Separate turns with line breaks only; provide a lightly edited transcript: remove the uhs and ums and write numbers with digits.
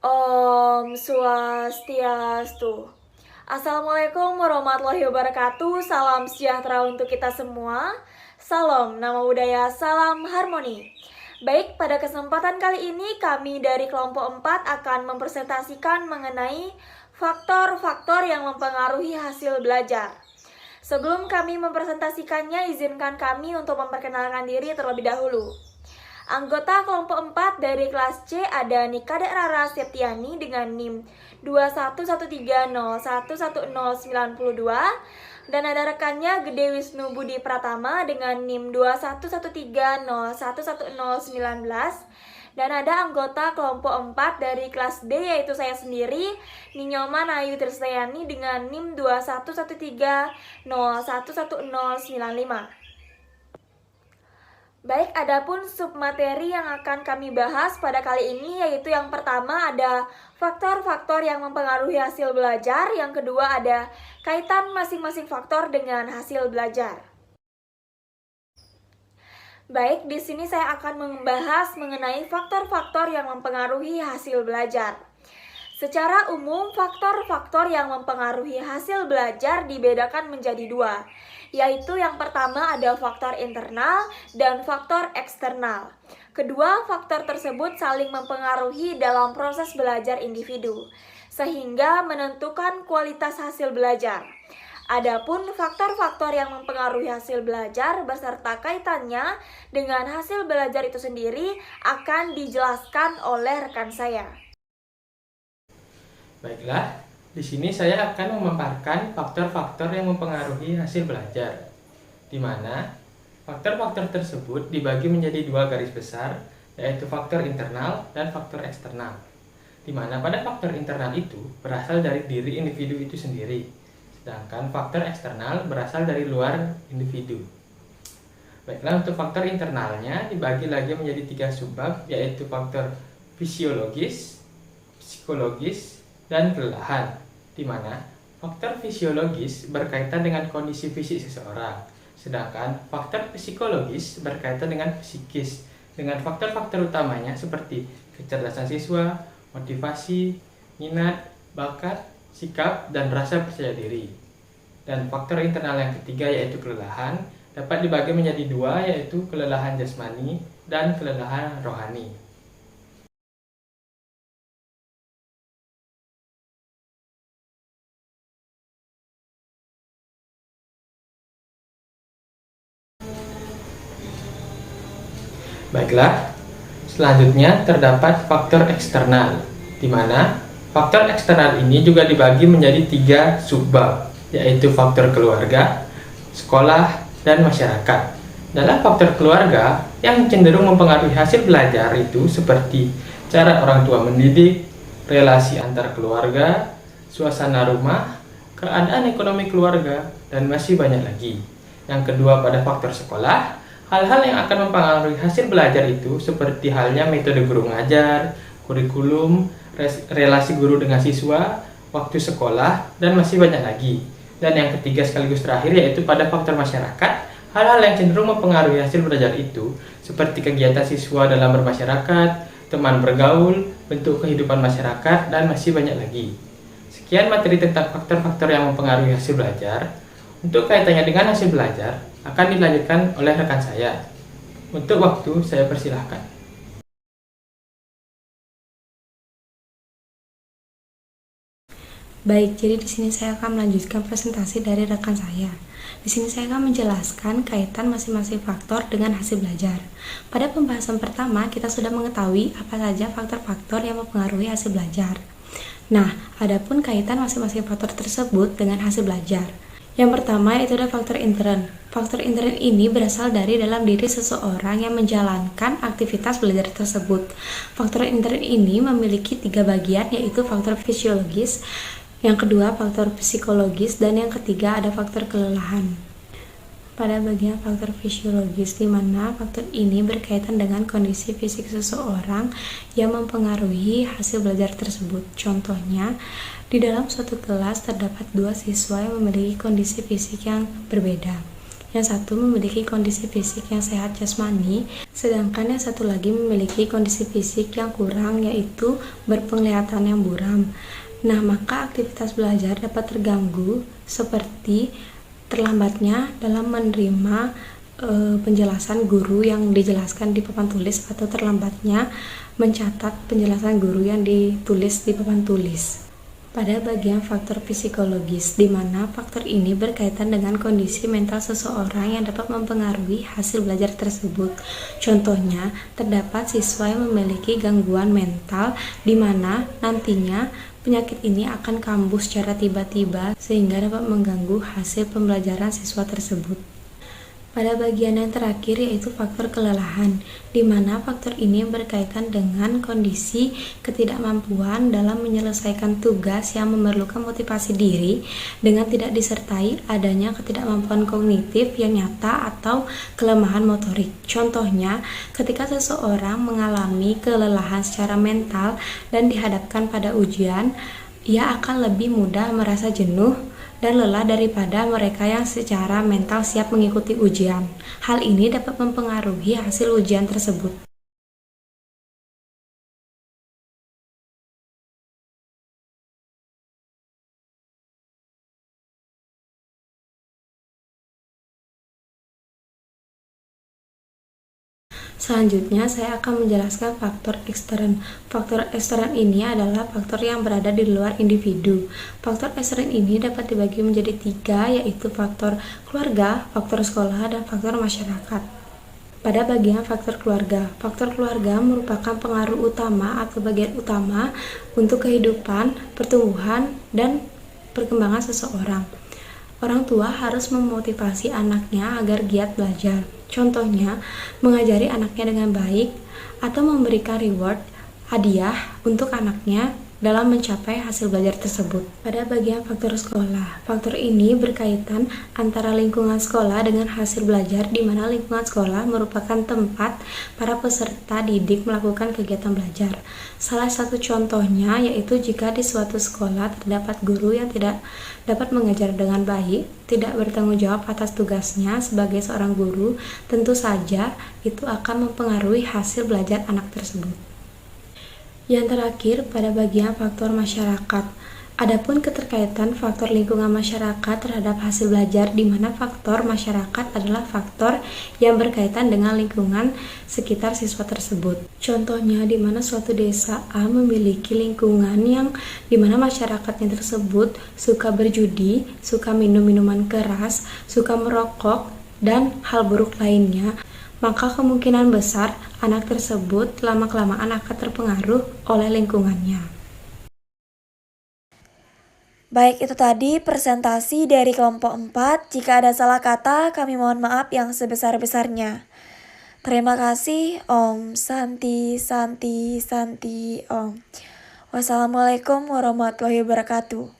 Om Swastiastu. Assalamualaikum warahmatullahi wabarakatuh. Salam sejahtera untuk kita semua. Salam nama budaya, salam harmoni. Baik, pada kesempatan kali ini kami dari kelompok 4 akan mempresentasikan mengenai faktor-faktor yang mempengaruhi hasil belajar. Sebelum kami mempresentasikannya, izinkan kami untuk memperkenalkan diri terlebih dahulu. Anggota kelompok 4 dari kelas C ada Nikadek Rara Septiani dengan NIM 21130111092 dan ada rekannya Gede Wisnu Budi Pratama dengan NIM 21130111019 dan ada anggota kelompok 4 dari kelas D yaitu saya sendiri Ninyoman Ayu Trisayani dengan NIM 21130111095. Baik, adapun submateri yang akan kami bahas pada kali ini yaitu yang pertama ada faktor-faktor yang mempengaruhi hasil belajar, yang kedua ada kaitan masing-masing faktor dengan hasil belajar. Baik, di sini saya akan membahas mengenai faktor-faktor yang mempengaruhi hasil belajar. Secara umum, faktor-faktor yang mempengaruhi hasil belajar dibedakan menjadi dua, yaitu yang pertama ada faktor internal dan faktor eksternal. Kedua faktor tersebut saling mempengaruhi dalam proses belajar individu, sehingga menentukan kualitas hasil belajar. Adapun faktor-faktor yang mempengaruhi hasil belajar beserta kaitannya dengan hasil belajar itu sendiri akan dijelaskan oleh rekan saya.
Baiklah, di sini saya akan memaparkan faktor-faktor yang mempengaruhi hasil belajar, di mana faktor-faktor tersebut dibagi menjadi dua garis besar, yaitu faktor internal dan faktor eksternal. Di mana pada faktor internal itu berasal dari diri individu itu sendiri, sedangkan faktor eksternal berasal dari luar individu. Baiklah, untuk faktor internalnya dibagi lagi menjadi tiga subbab, yaitu faktor fisiologis, psikologis, dan kelelahan, di mana faktor fisiologis berkaitan dengan kondisi fisik seseorang, sedangkan faktor psikologis berkaitan dengan psikis, dengan faktor-faktor utamanya seperti kecerdasan siswa, motivasi, minat, bakat, sikap, dan rasa percaya diri. Dan faktor internal yang ketiga yaitu kelelahan dapat dibagi menjadi dua, yaitu kelelahan jasmani dan kelelahan rohani. Baiklah, selanjutnya terdapat faktor eksternal, di mana faktor eksternal ini juga dibagi menjadi tiga subbab, yaitu faktor keluarga, sekolah, dan masyarakat. Dalam faktor keluarga, yang cenderung mempengaruhi hasil belajar itu seperti cara orang tua mendidik, relasi antar keluarga, suasana rumah, keadaan ekonomi keluarga, dan masih banyak lagi. Yang kedua pada faktor sekolah, hal-hal yang akan mempengaruhi hasil belajar itu seperti halnya metode guru mengajar, kurikulum, relasi guru dengan siswa, waktu sekolah, dan masih banyak lagi. Dan yang ketiga sekaligus terakhir yaitu pada faktor masyarakat, hal-hal yang cenderung mempengaruhi hasil belajar itu seperti kegiatan siswa dalam bermasyarakat, teman bergaul, bentuk kehidupan masyarakat, dan masih banyak lagi. Sekian materi tentang faktor-faktor yang mempengaruhi hasil belajar. Untuk kaitannya dengan hasil belajar akan dilanjutkan oleh rekan saya. Untuk waktu saya persilahkan.
Baik, jadi di sini saya akan melanjutkan presentasi dari rekan saya. Di sini saya akan menjelaskan kaitan masing-masing faktor dengan hasil belajar. Pada pembahasan pertama, kita sudah mengetahui apa saja faktor-faktor yang mempengaruhi hasil belajar. Nah, adapun kaitan masing-masing faktor tersebut dengan hasil belajar. Yang pertama yaitu ada faktor intern. Faktor intern ini berasal dari dalam diri seseorang yang menjalankan aktivitas belajar tersebut. Faktor intern ini memiliki tiga bagian, yaitu faktor fisiologis, yang kedua faktor psikologis, dan yang ketiga ada faktor kelelahan. Pada bagian faktor fisiologis, di mana faktor ini berkaitan dengan kondisi fisik seseorang yang mempengaruhi hasil belajar tersebut. Contohnya, di dalam suatu kelas terdapat dua siswa yang memiliki kondisi fisik yang berbeda. Yang satu memiliki kondisi fisik yang sehat jasmani, sedangkan yang satu lagi memiliki kondisi fisik yang kurang, yaitu berpenglihatan yang buram. Nah, maka aktivitas belajar dapat terganggu seperti terlambatnya dalam menerima penjelasan guru yang dijelaskan di papan tulis atau terlambatnya mencatat penjelasan guru yang ditulis di papan tulis. Pada bagian faktor psikologis, di mana faktor ini berkaitan dengan kondisi mental seseorang yang dapat mempengaruhi hasil belajar tersebut. Contohnya, terdapat siswa yang memiliki gangguan mental di mana nantinya penyakit ini akan kambuh secara tiba-tiba sehingga dapat mengganggu hasil pembelajaran siswa tersebut. Pada bagian yang terakhir yaitu faktor kelelahan, di mana faktor ini berkaitan dengan kondisi ketidakmampuan dalam menyelesaikan tugas yang memerlukan motivasi diri dengan tidak disertai adanya ketidakmampuan kognitif yang nyata atau kelemahan motorik. Contohnya, ketika seseorang mengalami kelelahan secara mental dan dihadapkan pada ujian, ia akan lebih mudah merasa jenuh dan lelah daripada mereka yang secara mental siap mengikuti ujian. Hal ini dapat mempengaruhi hasil ujian tersebut. Selanjutnya, saya akan menjelaskan faktor ekstern. Faktor ekstern ini adalah faktor yang berada di luar individu. Faktor ekstern ini dapat dibagi menjadi 3, yaitu faktor keluarga, faktor sekolah, dan faktor masyarakat. Pada bagian faktor keluarga merupakan pengaruh utama atau bagian utama untuk kehidupan, pertumbuhan, dan perkembangan seseorang. Orang tua harus memotivasi anaknya agar giat belajar. Contohnya, mengajari anaknya dengan baik atau memberikan reward, hadiah untuk anaknya dalam mencapai hasil belajar tersebut. Pada bagian faktor sekolah, faktor ini berkaitan antara lingkungan sekolah dengan hasil belajar, di mana lingkungan sekolah merupakan tempat para peserta didik melakukan kegiatan belajar. Salah satu contohnya yaitu jika di suatu sekolah terdapat guru yang tidak dapat mengajar dengan baik, tidak bertanggung jawab atas tugasnya sebagai seorang guru, tentu saja itu akan mempengaruhi hasil belajar anak tersebut. Yang terakhir, pada bagian faktor masyarakat. Adapun keterkaitan faktor lingkungan masyarakat terhadap hasil belajar, di mana faktor masyarakat adalah faktor yang berkaitan dengan lingkungan sekitar siswa tersebut. Contohnya, di mana suatu desa A memiliki lingkungan yang di mana masyarakatnya tersebut suka berjudi, suka minum minuman keras, suka merokok, dan hal buruk lainnya, maka kemungkinan besar anak tersebut lama-kelamaan akan terpengaruh oleh lingkungannya.
Baik, itu tadi presentasi dari kelompok 4. Jika ada salah kata, kami mohon maaf yang sebesar-besarnya. Terima kasih. Om Santi Santi Santi Om. Wassalamualaikum warahmatullahi wabarakatuh.